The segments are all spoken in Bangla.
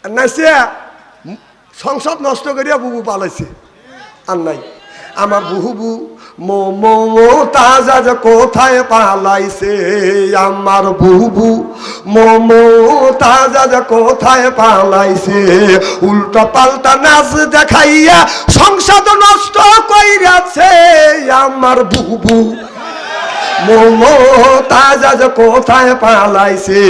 নাইসিয়া সংসদ নষ্ট করিয়া বুবু পালাইছে। আর নাই আমার বুবু মমতাজ কোথায় পালাইছে, আমার বুবু মমতাজ কোথায় পালাইছে, উল্টা পাল্টা নাচ দেখাইয়া সংসদ নষ্ট কইরাছে আমার বুবু মমতাজ কোথায় পালাইছে।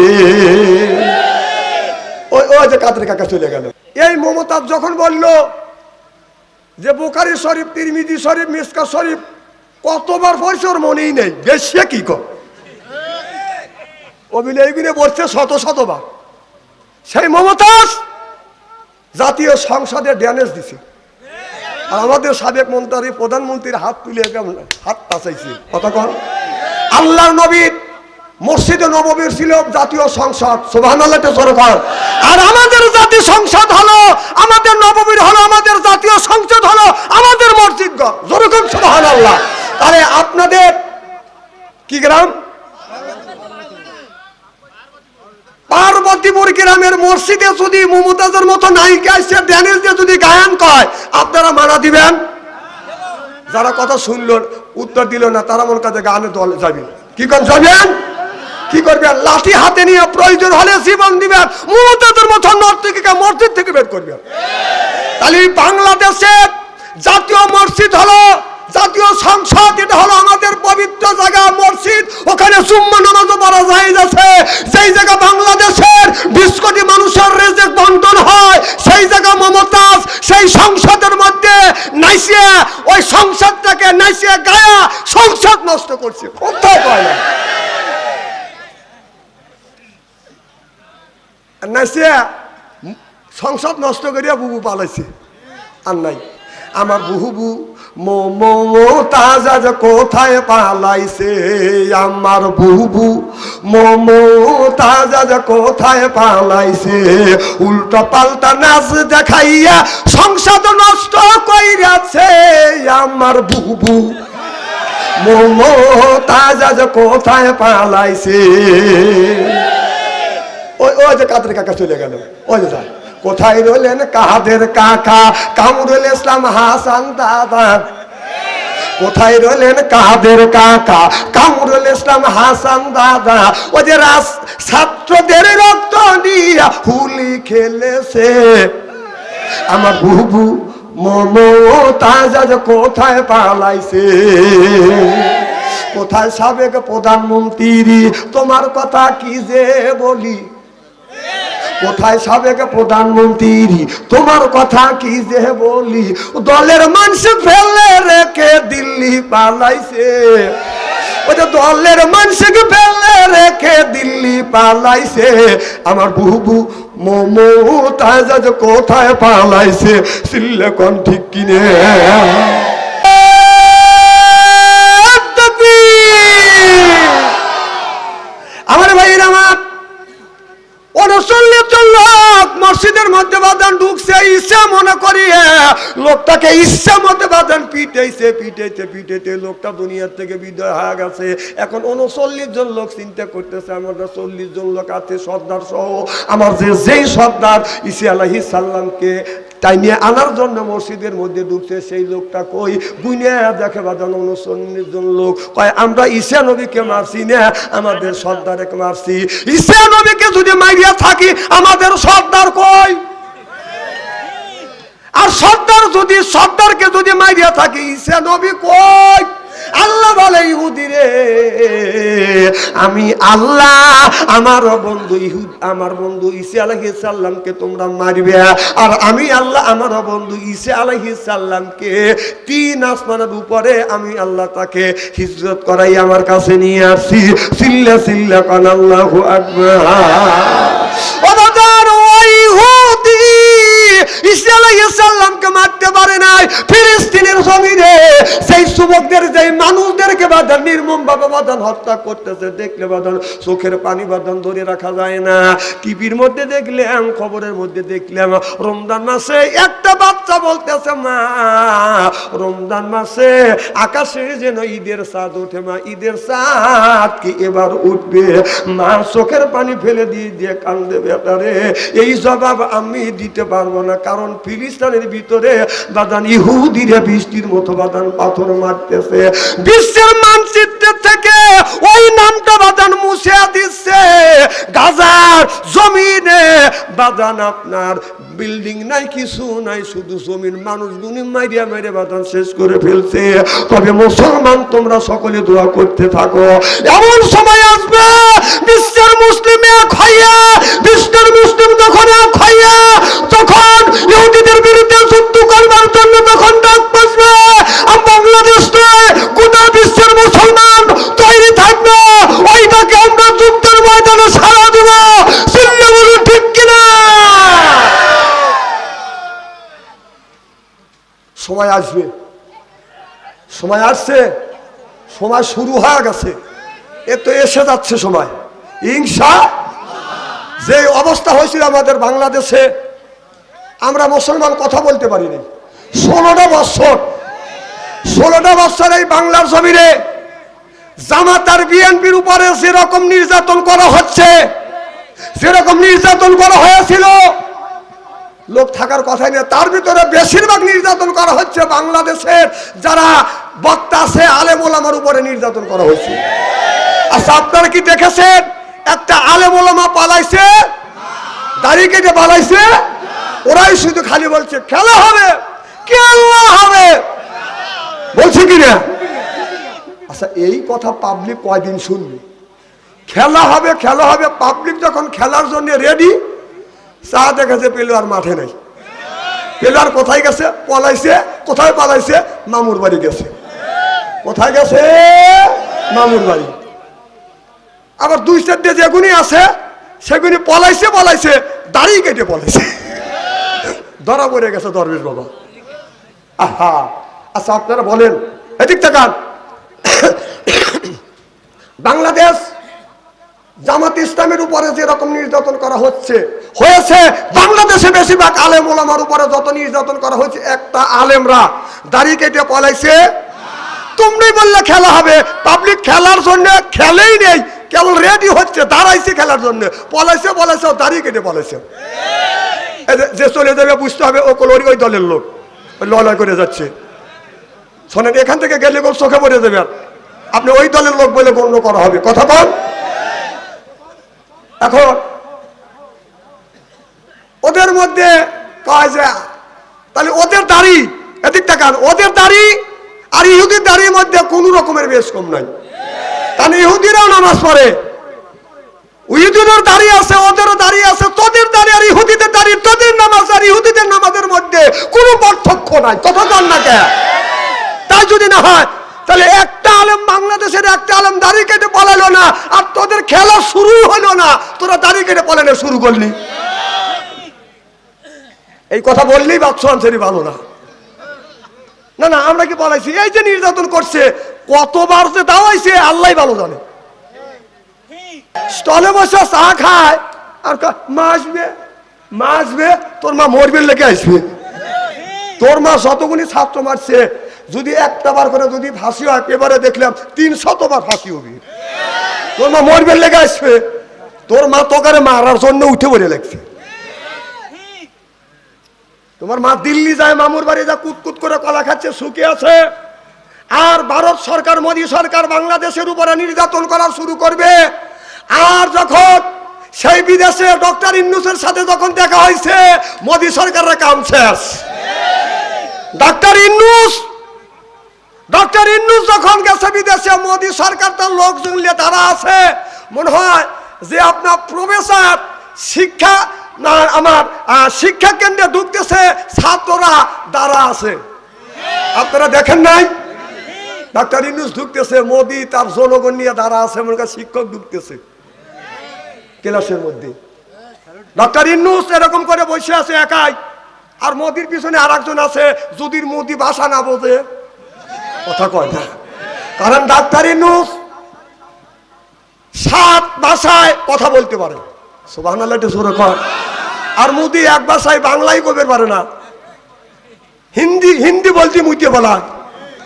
ওই যে কাদের কাকা চলে গেল। এই মমতাজ যখন বলল যে বুখারী শরীফ, তিরমিজি শরীফ, মিশকাত শরীফ কতবার পড়ছে ওর মনেই নেই, বেশি কি কর অভিনয়গুলো বলছে শতবার। সেই মমতাজ জাতীয় সংসদে ড্যানেজ দিছে, আর আমাদের সাবেক মন্ত্রী প্রধানমন্ত্রীর হাত তুলে হাত টাচাইছে। কতক্ষণ আল্লাহর নবীর মসজিদে নববীর ছিল জাতীয় সংসদ, সুবহানাল্লাহ সরকার। আর আমাদের জাতীয় সংসদ হলো, আমাদের নববীর হলো, আমাদের জাতীয় সংসদ হলো আমাদের মসজিদ ঘর, যেরকম সুবহানাল্লাহ। তাহলে আপনাদের কি গ্রাম? পার্বতীপুর গ্রামের মসজিদে যদি মমতাজের মতো নায়িকা এসে ড্যান্স দিয়ে যদি গায়ন কয়, আপনারা মানা দিবেন? যারা কথা শুনলো উত্তর দিল না, তারা মনে কাজে গানে দলে যাবেন। কি করে যাবেন? কি করবেন? লাঠি হাতে নিয়ে প্রয়োজন হলে জীবন দিবেন, মমতাজের মতো নর্তকীকে মসজিদ থেকে বের করবেন। তাহলে বাংলাদেশের জাতীয় মসজিদ হলো জাতীয় সংসদ, এটা হলো আমাদের পবিত্র জায়গা মসজিদ। ওখানে জুম্মা নামাজও পড়া জায়েজ আছে। সেই জায়গা বাংলাদেশের 20 কোটি মানুষের রিজিক বন্টন হয়, সেই জায়গা মমতাজ সেই সংসদের মধ্যে নাইসিয়া ওই সংসদটাকে নাইসিয়া গায়া সংসদ নষ্ট করছে। কোথায় কয় না নাইসিয়া সংসদ নষ্ট করিয়া বুবু পালাইছে। আর নাই আমার বুবু মমতাজ কোথায় পালাইছে, আমার বুবু মমতাজ কোথায় পালাইছে, উল্টা পাল্টা নাচ দেখাইয়া সংসদ নষ্ট কইরাছে আমার বুবু মমতাজ কোথায় পালাইছে। ওই যে কাদের কাকা চলে গেল। ওই যে কোথায় রইলেন কাদের কাকা কামরুল ইসলাম হাসান দাদা, কোথায় রইলেন কাদের কাকা কামরুল ইসলাম হাসান দাদা। ও যে ছাত্রদের রক্ত নিয়ে হুলি খেলেছে আমার বুবু মমতাজ কোথায় পালাইছে। কোথায় সাবেক প্রধানমন্ত্রী, তোমার কথা কি যে বলি, কোথায় সাবেক প্রধানমন্ত্রী, তোমার কথা কি যে বলি, দলের মানুষ ফেলে রেখে দিল্লি পালাইছে। ওই যে দলের মানুষকে ফেলে রেখে দিল্লি পালাইছে আমার বুবু মমতাজ কোথায় পালাইছে। সিল্লে কোন ঠিক কিনে আমার ভাইয়ের আমার 39 জন লোক মসজিদের মধ্যে বাদান ঢুকছে, ইচ্ছা মনে করিয়ে লোকটাকে ইচ্ছা মতে বাদান পিটাইছে, পিটাইতে লোকটা দুনিয়ার থেকে বিদায় হয়ে গেছে। এখন 39 জন লোক চিন্তা করতেছে আমাদের 40 জন লোক আছে সর্দার সহ, আমার যেই সর্দার ঈসা আলাইহিস সালামকে টাইমে আনার জন্য মসজিদের মধ্যে ঢুকছে, সেই লোকটা কই গুনে দেখে বাদান 39 জন লোক কয় আমরা ঈসা নবীকে মারছি না, আমাদের সর্দারকে মারছি। ঈসা নবীকে যদি মারিয়া থাকি আমাদের সর্দার কই? আর সর্দারকে যদি মারিয়া থাকি ঈসা নবী কই? আল্লাহ বলে ইহুদি রে আমি আল্লাহ আমার বন্ধু ঈসা আলাইহিস সালামকে তোমরা মারবে, আর আমি আল্লাহ আমার বন্ধু ঈসা আলাইহিস সালামকে 3 আসমানের উপরে আমি আল্লাহ তাকে হিজরত করাই আমার কাছে নিয়ে আসছি। সিল্লা সিল্লা কান আল্লাহু আকবার। ও বাজার ওই ইহুদি ঈসা আলাইহিস সালামকে মারতে পারে নাই ফিলিস্তিনের জমিনে সেই যুবকদের যে মানুষদেরকে বাঁধন নির্মমভাবে বাঁধন হত্যা করতেছে দেখলে বাঁধন চোখের পানি বাঁধন ধরে রাখা যায় না। টিভির মধ্যে দেখলাম, খবরের মধ্যে দেখলাম রমজান মাসে একটা বাচ্চা বলতেছে মা রমজান মাসে আকাশে যেন ঈদের চাঁদ ওঠে, মা ঈদের চাঁদ কি এবার উঠবে? মা চোখের পানি ফেলে দিয়ে দিয়ে কান্দে বেটারে। এই জবাব আমি দিতে পারবো না, কারণ ফিলিস্তিনের ভিতরে বাদান ইহুদিরা বৃষ্টির মতো বাদান পাথর মারতেছে। বিশ্বের মানচিত্র থেকে ওই নামটা বাদান মুছে দিচ্ছে। গাজার জমিনে বাদান আপনার বিল্ডিং নাই, কিছু নাই, শুধু জমিন, মানুষগুলি মাইরিয়া মাইরে বাদান শেষ করে ফেলছে। তবে মুসলমান তোমরা সকলে দোয়া করতে থাকো, এমন সময় আসবে বিশ্বের মুসলিম এক হইয়া, বিশ্বের মুসলিম যখন এক হইয়া তখন ইহুদিদের বিরুদ্ধে যুদ্ধ করবার জন্য তখন ডাক বসবে। বাংলাদেশ নয়, গোটা বিশ্বের মুসলমান তৈরি থাকবে, ওইটাকে আমরা যুদ্ধের ময়দানে সারা দেব। চিল্লে বলুন ঠিক কিনা? সময় আসবে, সময় আসছে, সময় শুরু হয়ে গেছে, এ তো এসে যাচ্ছে সময় ইনশাআল্লাহ। যে অবস্থা হয়েছিল আমাদের বাংলাদেশে, আমরা মুসলমান কথা বলতে পারিনি 16টা বছর এই বাংলার জমিনে জামাত আর বিএনপির উপরে যেরকম নির্যাতন করা হচ্ছে, যেরকম নির্যাতন করা হয়েছিল লোক থাকার কথাই নেই। তার ভিতরে বেশিরভাগ নির্যাতন করা হচ্ছে বাংলাদেশের যারা বক্তা আছে, আলেম ওলামার উপরে নির্যাতন করা হয়েছে। আচ্ছা, আপনারা কি দেখেছেন একটা আলেম ওলামা পালাইছে? দাড়ি কেটে পালাইছে? ওরাই শুধু খালি বলছে খেলা হবে, খেলা হবে, বলছে কিনা? আচ্ছা, এই কথা পাবলিক কয়দিন শুনবে? খেলা হবে, খেলা হবে। পাবলিক যখন খেলার জন্য রেডি, চা দেখেছে পেলোয়ার মাঠে নাই। পেলোয়ার কোথায় গেছে? পলাইছে। কোথায় পালাইছে? মামুর বাড়ি গেছে। কোথায় গেছে? মামুর বাড়ি। আবার দুই চারটে যেগুনি আছে সেগুনি পলাইছে, দাড়ি কেটে পলাইছে, ধরা পড়ে গেছে দরবেশ বাবা। আহা, আচ্ছা আপনারা বলেন, এদিক তাকান, বাংলাদেশ জামাত ইসলামের উপরে যেরকম নির্যাতন করা হয়েছে বাংলাদেশে বেশিরভাগ আলেম ওলামার উপরে যত নির্যাতন করা হয়েছে, একটা আলেমরা দাড়ি কেটে পলাইছে। তোমরাই বললে খেলা হবে, পাবলিক খেলার জন্য খেলেই নেই, কেবল রেডি হচ্ছে, দাঁড়াইছে খেলার জন্য, পলাইছে দাড়ি কেটে পলাইছে। যে চলে যাবে বুঝতে হবে ও কলোরি ওই দলের লোক, লড়াই করে যাচ্ছে। শোনেন, এখান থেকে গেলে গোল চোখে পড়ে যাবে, আপনি ওই দলের লোক বলে গণ্য করা হবে। কথা বল। এখন ওদের মধ্যে কয় যে তাহলে ওদের দাড়ি, এদিক তাকান, ওদের দাড়ি আর ইহুদির দাড়ির মধ্যে কোন রকমের বেশ কম নাই। কারণ ইহুদিরাও নামাজ পড়ে, ইহুদিদের দাড়ি আছে, ওদেরও দাড়ি আছে, তোদের দাড়ি আর ইহুদিদের দাড়ি, তোদের নামাজ আর ইহুদিদের নামাজের মধ্যে কোনো পার্থক্য নাই। কথা বল না কে? তাই যদি না হয় তাহলে একটা আলেম, বাংলাদেশের একটা আলেম দাড়ি কেটে পালালো না, আর তোদের খেলা শুরু হলো না, তোরা দাড়ি কেটে পালানো শুরু করলি। এই কথা বললেই বাচ্চা আনসারি ভালো না। না না, আমরা কি পালাইছি? এই যে নির্যাতন করছে, কতবার যে দাওয়াইছে আল্লাহ ভালো জানে। স্টলে বসে চা খায় আর মা আসবে, তোর মা মরবে লেগে আসবে। তোর মা যতগুলি ছাত্র মারছে, যদি একটা বার করে যদি ফাঁসি হয়, পেপারে দেখলাম 300 বার ফাঁসি হবে। তোর মা মরবে লেগে আসবে, তোর মা তোকারে মারার জন্য উঠে পড়ে লাগছে। তোমার মা দিল্লি যায়, মামুর বাড়ি যা কুতকুত করে কলা খাচ্ছে, সুখে আছে। আর ভারত সরকার, মোদী সরকার বাংলাদেশের উপরে নির্যাতন করা শুরু করবে। আর যখন সেই বিদেশে ডক্টর ইন্নুসের সাথে যখন দেখা হয়েছে, মোদী সরকারের কাম শেষ। ডক্টর ইন্নুস যখন গেছে বিদেশে, মোদী সরকার তার লোকজন নিয়ে তারা আছে, মনে হয় যে আপনার প্রফেসর শিক্ষা না, আমার শিক্ষা কেন্দ্রে ঢুকতেছে, ছাত্ররা দাঁড়া আছে। আপনারা দেখেন নাই? ডক্টর ইন্নুস ঢুকতেছে, মোদী তার জনগণ নিয়ে দাঁড়া আছে, মনে করেন শিক্ষক ঢুকতেছে ক্লাসের মধ্যে। ডক্টর ইন্নুস এরকম করে বসে আছে একাই, আর মোদির পিছনে আর একজন আছে, যদি মোদি ভাষা না বোঝে কথা কয় না। কারণ ডাক্তার ইউনূস 7 ভাষায় কথা বলতে পারে, সুবহানাল্লাহ একটু জোরে কয়। আর মোদি এক ভাষায় বাংলাই কইতে পারে না, হিন্দি বলতে মুইতে বলা,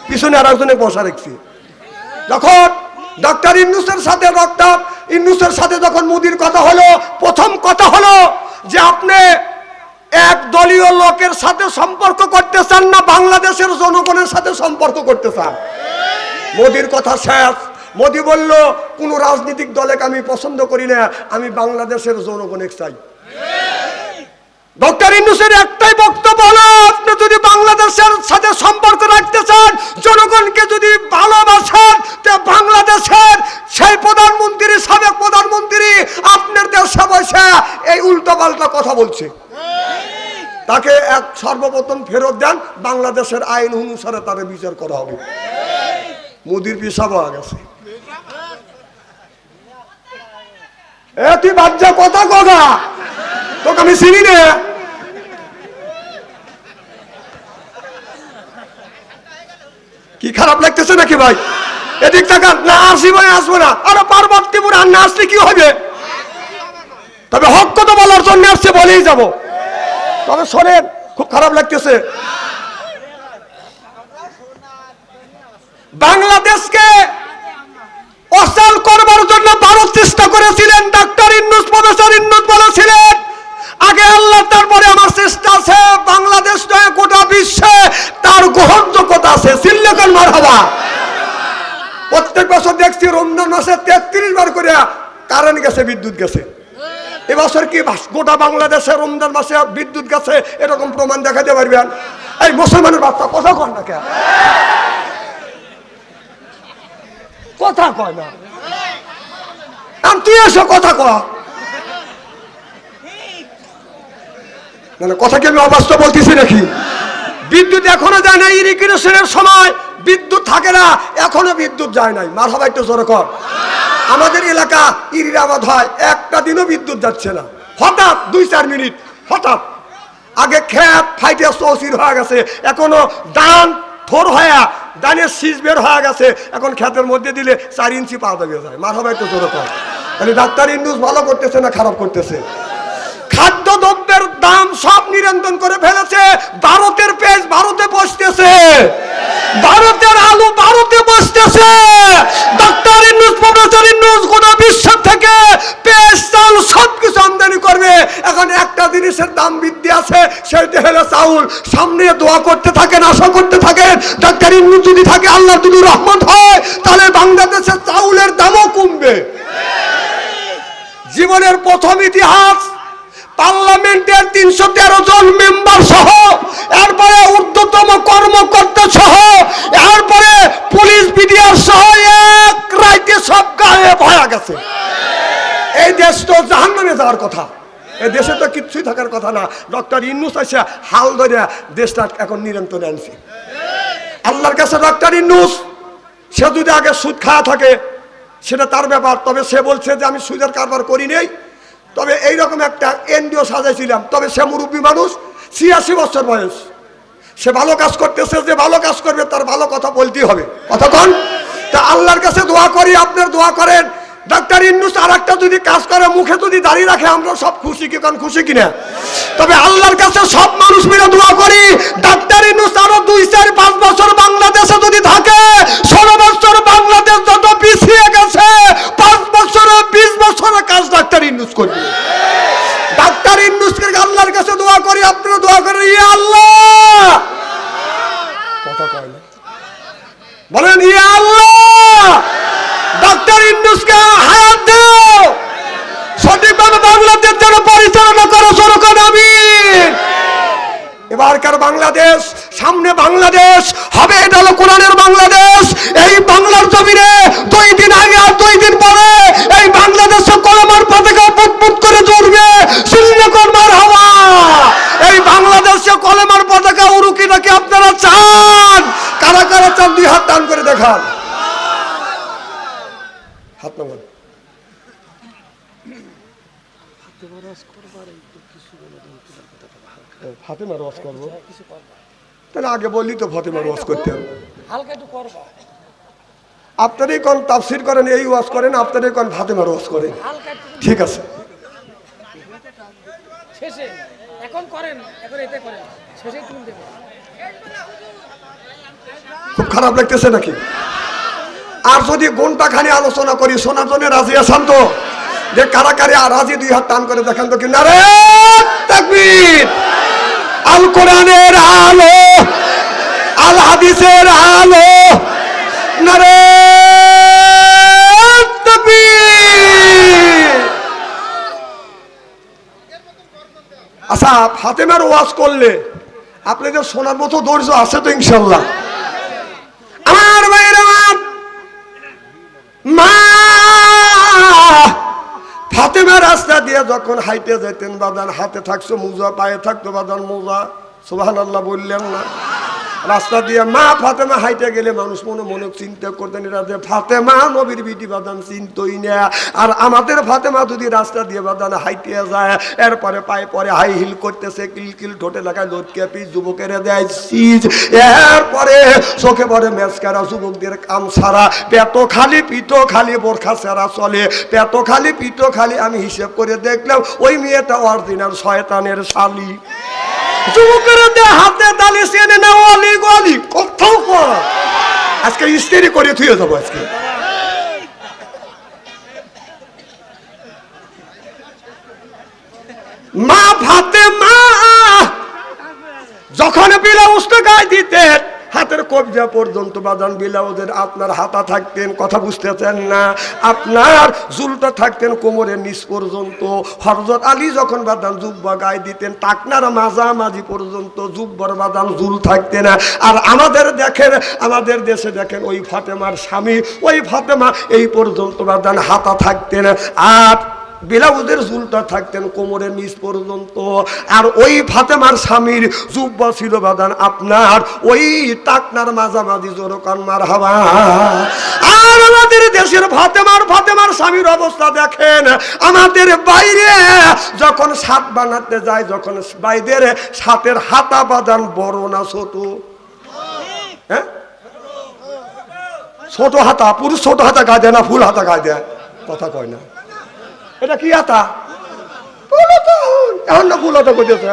পিছনে আর একজনে বসা রাখছি। যখন ডক্টর ইউনূসের সাথে যখন মোদির কথা হলো, প্রথম কথা হলো যে আপনি এক দলীয় লোকের সাথে সম্পর্ক করতে চান না বাংলাদেশের জনগণের সাথে সম্পর্ক করতে চান? মোদির কথা শেষ। মোদি বলল কোন রাজনৈতিক দলকে আমি পছন্দ করি না, আমি বাংলাদেশের জনগণকে চাই। ডক্টর ইউনূসের একটাই বক্তব্য হলো, আপনি যদি বাংলাদেশের সাথে সম্পর্ক রাখতে চান, জনগণকে যদি ভালোবাসেন, তো বাংলাদেশের সেই প্রধানমন্ত্রী, সাবেক প্রধানমন্ত্রী আপনার দেশে বসে এই উল্টোপাল্টা কথা বলছে, তাকে সর্বপ্রথম ফেরত দেন, বাংলাদেশের আইন অনুসারে তাকে বিচার করা হবে। মোদির পিছাব হয়ে গেছে। তুই বাচ্চা কথা কথা, তোকে আমি চিনি না। কি খারাপ লাগতেছে নাকি ভাই? এদিক টাকা না আসি ভাই, আসবো না। আরে পার্বতীপুর আর না আসলে কি হবে? তবে হক কথা বলার জন্য আসছে, বলেই যাব। তবে শোনেন, খুব খারাপ লাগতেছে। বাংলাদেশকে অচল করবার জন্য ভারত চেষ্টা করেছিলেন। ডাক্তার ইউনূস, প্রফেসর ইউনূস বলেছিলেন, আগে আল্লাহ তারপরে আমার চেষ্টা আছে। বাংলাদেশ নয়, গোটা বিশ্বে তার গ্রহণযোগ্যতা আছে। সিল্লেকন মারহাবা। প্রত্যেক বছর দেখছি রমজান মাসে 33 বার করে কারেন্ট গেছে, বিদ্যুৎ গেছে। এবছর কি গোটা বাংলাদেশে রমজান মাসে বিদ্যুৎ গেছে এরকম প্রমাণ দেখাতে পারবেন? এই মুসলমানের বাচ্চা কথা কন না কেন? কথা কয় না, তুই এসো কথা কয়। মানে কথা কি আমি অবাস্তব বলতেছি নাকি? বিদ্যুৎ এখনো যায় না, ইরিগেশনের সময় বিদ্যুৎ থাকে না, এখনো বিদ্যুৎ যায় নাই। মারহাবা একটু জোরে কর। আমাদের এলাকা ইরিরাবাদ হয়, একটা দিনও বিদ্যুৎ যাচ্ছে না। হঠাৎ 2-4 মিনিট, হঠাৎ। আগে খেত ফাইটে চৌচির হয়ে গেছে, এখনো দান থোর হয়ে দানের শীষ বের হয়ে গেছে, এখন খেতের মধ্যে দিলে 4 ইঞ্চি পা দেবে যায়। মারহাবা একটু জোরে কর। মানে ডাক্তার ইউনূস ভালো করতেছে না খারাপ করতেছে? খাদ্যদ্রব্যের দাম সব নিয়ন্ত্রণ করে ফেলেছে। ভারতের পেঁয়াজ ভারতে বসতেছে, ভারতের আলু ভারতে বসতেছে। ডাক্তার ইউনূস, প্রফেসর ইউনূস গোটা বিশ্ব থেকে পেঁয়াজ, চাল সবকিছু আমদানি করবে। এখন একটা জিনিসের দাম বৃদ্ধি আছে, সেটা হলো চাউল। সামনে দোয়া করতে থাকেন, আশা করতে থাকেন, ডাক্তার ইউনূস যদি থাকে, আল্লাহ যদি রহমত হয়, তাহলে বাংলাদেশের চাউলের দামও কমবে। জীবনের প্রথম ইতিহাস, পার্লামেন্টের 313 জন মেম্বার সহ, এরপরে ঊর্ধ্বতম কর্মকর্তা সহ, এরপরে পুলিশ বিডিআর সহ এক রাইতে সব গায়েব হয়ে গেছে। এই দেশ তো জাহান্নামে যাওয়ার কথা, এই দেশে তো কিচ্ছুই থাকার কথা না। ডক্টর ইউনূস এসে হাল ধরে দেশটা এখন নিয়ন্ত্রণে আনছে। আল্লাহর কাছে ডক্টর ইউনূস, সে যদি আগে সুদ খাওয়া থাকে সেটা তার ব্যাপার, তবে সে বলছে যে আমি সুদের কারবার করি নেই। তবে এইরকম একটা এনডিও সাজাইছিলাম, তবে সে মুরব্বী মানুষ, 86 বছর বয়স, সে ভালো কাজ করতেছে। যে ভালো কাজ করবে তার ভালো কথা বলতেই হবে, কতক্ষণ। তা আল্লাহর কাছে দোয়া করি, আপনার দোয়া করেন। ডাক্তার ইউনূস আর একটা যদি কাজ করে, মুখে যদি দাঁড়িয়ে রাখে, আমরা সব খুশি, কি কারণ খুশি কিনা? তবে আল্লাহর কাছে সব মানুষ মিলে দোয়া করি, ডাক্তার ইউনূস আরো 2-4-5 বছর বাংলাদেশে যদি থাকে, 16 বছর বাংলাদেশ যত পিছিয়ে গেছে, 5 বছরে 20 বছরের কাজ ডাক্তার ইউনূস করবে। ডাক্তার ইউনূসকে আল্লাহর কাছে দোয়া করি, আপনারা দোয়া করেন, ইয়া আল্লাহ। কথা কয় না, বলেন ইয়া আল্লাহ, ডাক্তার ইউনূসকে হায়াত দাও, সঠিকভাবে বাংলাদেশ যেন পরিচালনা করো, সরকার আমিন। এবারকার বাংলাদেশ, সামনে বাংলাদেশ হবে, এটা হলো কোরআনের বাংলাদেশ। এই বাংলার জমিনে 2 দিন আগে আর 2 দিন পরে এই বাংলাদেশে কলমার পতাকা বুদবুদ করে জ্বলবে। সিল্লেকন মারহাবা। এই বাংলাদেশে কলমার পতাকা উড়ুক, নাকি আপনারা চান? কারা কারা চান 2 হাত টান করে দেখান। হাত নামান। হাতে বরাস করবার একটু কিছু বলে ফাতেমার ওয়াজ করবো, তাহলে আগে বললি তো ফাতেমার ওয়াজ করতে হবে। আপনারই কোন তাফসির করেন, এই ওয়াজ করেন, আপনারই কোন ফাতেমার ওয়াজ করেন, ঠিক আছে। খুব খারাপ লাগতেছে নাকি? আর যদি ঘন্টা খানি আলোচনা করি, শোনার জন্য রাজি আছেন তো? যে কারা কারা রাজি, দুই হাত টান করে দেখান তো। কি নারে তাকবীর! আল কোরআনের আলো, আল হাদিসের আলো, নারে তাকবীর! আচ্ছা, ফাতেমার ওয়াজ করলে আপনাদের শোনার মতো ধৈর্য আছে তো ইনশাল্লাহ? আমার ভাইরা, মা ফাতেমা রাস্তা দিয়ে যখন হাইটে যেতেন বাদান, হাতে থাকতো মোজা, পায়ে থাকতো বাদান মোজা, সুবহানাল্লাহ বললেন না? রাস্তা দিয়ে মা ফাতেমা হাইটে গেলে মানুষ মনে মনে চিন্তা করতেন এরা যে ফাতেমা নবীর বিটি বাদান চিনতই না। আর আমাদের ফাতেমা যদি রাস্তা দিয়ে বাদান হাইটে যায়, এরপরে পায়ে পরে হাই হিল করতেছে, কিলকিল ঠোঁটে লাগায় লটকে পিস, যুবকের দেয় সিজ, এরপরে চোখে পরে মেসকারা, যুবকদের কাম ছাড়া, পেট খালি পিঠ খালি, বোরখা ছাড়া চলে, পেট খালি পিঠ খালি। আমি হিসেব করে দেখলাম ওই মেয়েটা অরিজিনাল শয়তানের শালী। যুবকের হাতে তালি চেনে না, অলি গলি কোথাও কর। আজকে স্ত্রী করে থুয়ে যাবো আজকে। মা ফাতেমা যখন ব্লাউজ গায়ে দিতেন, হাতের কবজা পর্যন্ত বাদান ব্লাউজের আপনার হাতা থাকতেন, কথা বুঝতেছেন না? আপনার জুলটা থাকতেন কোমরের নিচ পর্যন্ত। হযরত আলী যখন বাদান জুব্বা গায়ে দিতেন, টাকনার মাঝামাঝি পর্যন্ত জুব্বার বাদান জুল থাকতেন না। আর আমাদের দেখেন, আমাদের দেশে দেখেন ওই ফাতেমার স্বামী, ওই ফাতেমা এই পর্যন্ত বাদান হাতা থাকতেন, আর ব্লাউজের চুলটা থাকতেন কোমরের নিচ পর্যন্ত। আর ওই ফাতেমার স্বামীর জুব্বা ছিল বাদান আপনার ওই টাকনার মাঝামাঝি, জোরকান মারহাবা। আর আমাদের দেশের ফাতেমার স্বামীর অবস্থা দেখেন। আমাদের বাইরে যখন সাত বানাতে যায়, যখন বাইরের সাতের হাতা বাদান বড় না ছোট? হ্যাঁ, ছোট হাতা, পুরুষ ছোট হাতা গায়ে দেয় না ফুল হাতা গায়ে দেয়? কথা কয় না। এটা কি হাতা? এখন না ফুল হাতা করতেছে,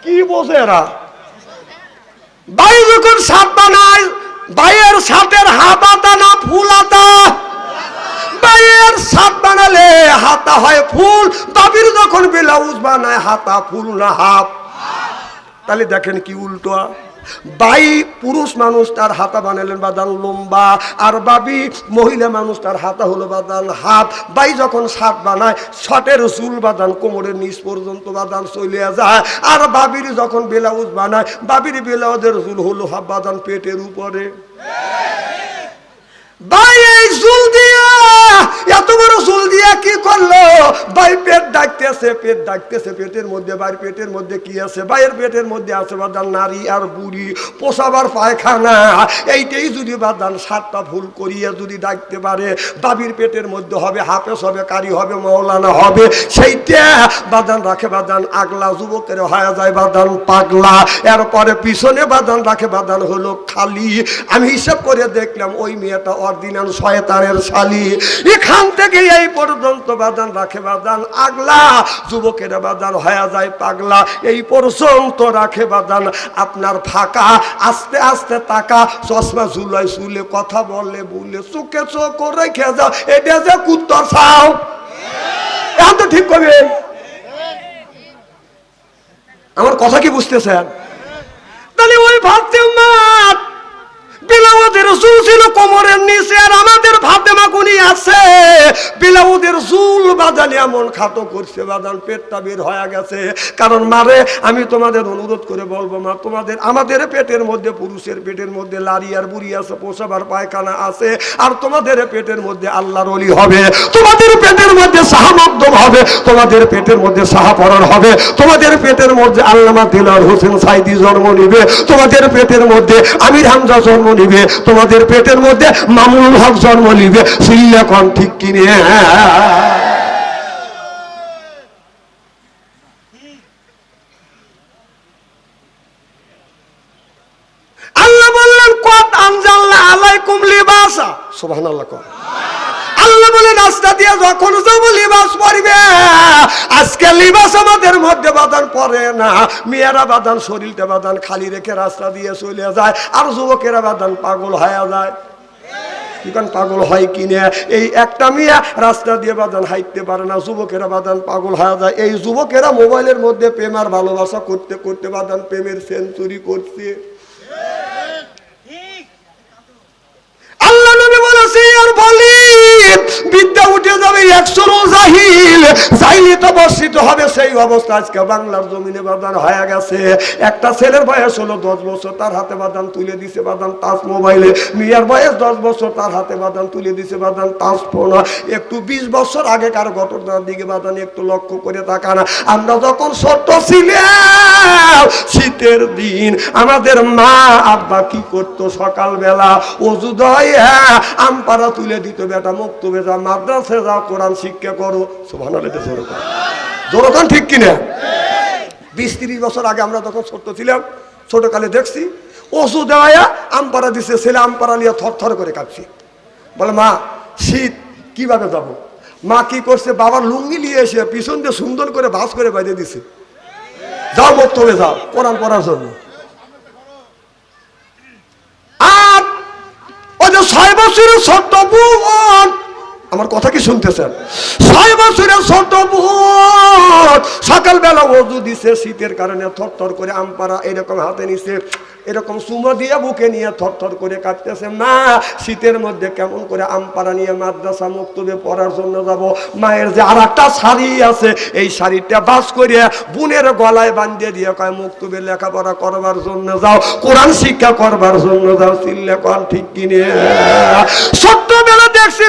কি বোঝে এরা? ভাই যখন সাত বানায়, ভাইয়ের সাতের হাতা না ফুল হাতা? ভাইয়ের সাত বানালে হাতা হয় ফুল, বাবির যখন ব্লাউজ বানায় হাতা ফুল না হাফ। তাহলে দেখেন কি উল্টো। ভাই পুরুষ মানুষ তার হাতা বানালেন বাদান লম্বা, আর বাবি মহিলা মানুষ তার হাতা হলো বাদান হাত। ভাই যখন শার্ট বানায়, শার্টের চুল বাদান কোমরের নিচ পর্যন্ত বাদান চলে যায়। আর বাবির যখন ব্লাউজ বানায়, বাবির ব্লাউজের চুল হলো হাফ বাদান পেটের উপরে। ভাই এই চুল দিয়া, এত বড় চুল দিয়া কি করলো? ভাই পেট ডাকতেছে, পেট ডাকতেছে, পেটের মধ্যে, ভাইয়ের পেটের মধ্যে কি আছে? ভাইয়ের পেটের মধ্যে আছে বাদান নারী আর বুড়ি, পোষাবার পায়খানা। এইটাই যদি বাদান সাতটা ভুল করিয়া যদি ডাকতে পারে, বাবির পেটের মধ্যে হবে হাফেজ হবে, কারি হবে, মৌলানা হবে, সেইটা বাদান রাখে বাদান আগলা, যুবকের হয়ে যায় বাদান পাগলা। এরপরে পিছনে বাদান রাখে বাদান হলো খালি। আমি হিসাব করে দেখলাম ওই মেয়েটা অরিজিনাল শয়তানের শালী। এখান থেকে এই পর্যন্ত বাদান রাখে বাদান আগলা, যুবকেরা বাদান হয়ে যায় পাগলা। এই পর্যন্ত রাখে বাদান আপনার ফাঁকা। আস্তে আস্তে তাকা, চশমা ঝুলাই চুলে, কথা বলে বলে, চোখে চোখ রেখে যাও। এটা যে কুত্তর ছাও, এখন তো ঠিক করবে। আমার কথা কি বুঝতেছেন? তাহলে ওই ফাতেমা ব্লাউজের চুল ছিল কোমরের নিচে, আর আমাদের ফাতেমা কোনি আছে ব্লাউজের চুল বাদান এমন খাটো করছে বাদান পেটটা বের হয়ে গেছে। কারণ মারে আমি তোমাদের অনুরোধ করে বলবো, মা তোমাদের আমাদের পেটের মধ্যে, পুরুষের পেটের মধ্যে লারি আর বুড়ি আছে, পোষাবার পায়খানা আছে। আর তোমাদের পেটের মধ্যে আল্লাহর ওলি হবে, তোমাদের পেটের মধ্যে শাহমকদম হবে, তোমাদের পেটের মধ্যে শাহপরান হবে, তোমাদের পেটের মধ্যে আল্লামা দিলওয়ার হোসেন সাইদি জন্ম নিবে, তোমাদের পেটের মধ্যে আমির হামজা জন্ম নিবে, তোমাদের পেটের মধ্যে মামুনুল হক জন্ম নিবে। সিল্লা কোন ঠিক কিনে? লাকুম লিবাসা, সুবহানাল্লাহ। আল্লাহ বলে রাস্তা দিয়ে যখন যাব লিবাস পরবে। আজকে লিবাস আমাদের মধ্যে বাদান পরে না, মেয়েরা বাদান শরীরটা বাদান খালি রেখে রাস্তা দিয়ে চলে যায়, আর যুবকেরা বাদান পাগল হয়ে যায়। পাগল হয় কিনে এই একটা মেয়ে রাস্তা দিয়ে বাদান হাইতে পারে না, যুবকেরা বাদান পাগল হয়ে যায়। এই যুবকেরা মোবাইলের মধ্যে প্রেম আর ভালোবাসা করতে করতে বাদান প্রেমের সেঞ্চুরি করছে। আল্লাহ নবী বলেছে আর বলি বিদ্যা উঠে যাবে 100 জাহিল, জাহিলিয়ত বর্ষিত হবে। সেই অবস্থা আজকে বাংলার জমিনে বাদান হয়ে গেছে। একটা ছেলের বয়স হলো 10 বছর, তার হাতে বাদান তুলে দিছে বাদান টাচ মোবাইলে। মেয়ের বয়স 10 বছর, তার হাতে বাদান তুলে দিছে বাদান টাচ ফোন। একটু 20 বছর আগেকার ঘটনার দিকে বাদান একটু লক্ষ্য করে তাকান। আমরা যখন ছোট ছিলাম, শীতের দিন আমাদের মা আব্বা কি করতো, সকালবেলা অজু দয় আমপারা তুলে দিত, বেটা মক্তবে যা, মাদ্রাসায় যাও, কোরআন শিক্ষা করো। সুবহানাল্লাহ। জোরকান ঠিক কিনা? 20-30 বছর আগে আমরা তখন ছোট ছিলাম, ছোটকালে দেখছি ওষুধ দেওয়া আমপারা দিছে, ছেলে আমপারা নিয়ে থরথর করে কাঁপছি। বলে মা শীত কিভাবে যাব? মা কি করছে, বাবার লুঙ্গি নিয়ে এসে পিছন দিয়ে সুন্দর করে ভাঁজ করে বাইরে দিছে, যাও মক্তবে যাও কোরআন পড়ার জন্য। আর ওই যে 6 বছরের ছোট্ট বোন, আমার কথা কি শুনতেছেন? 6 বছরের ছোট বোন সকালবেলা ওযু দিছে, শীতের কারণে থরথর করে আমপারা এরকম হাতে নিছে, এরকম চুমো দিয়ে বুকে নিয়ে থরথর করে কাঁপতেছে। মা শীতের মধ্যে কেমন করে আমপারা নিয়ে মাদ্রাসা মক্তবে পড়ার জন্য যাব? মায়ের যে আর একটা শাড়ি আছে, এই শাড়িটা বাস করে বোনের গলায় বাঁধিয়ে দিয়ে কয় মক্তবে লেখাপড়া করবার জন্য যাও, কোরআন শিক্ষা করবার জন্য যাও। চিল্লে কর ঠিক কিনে? ছোট্টবেলা দেখছি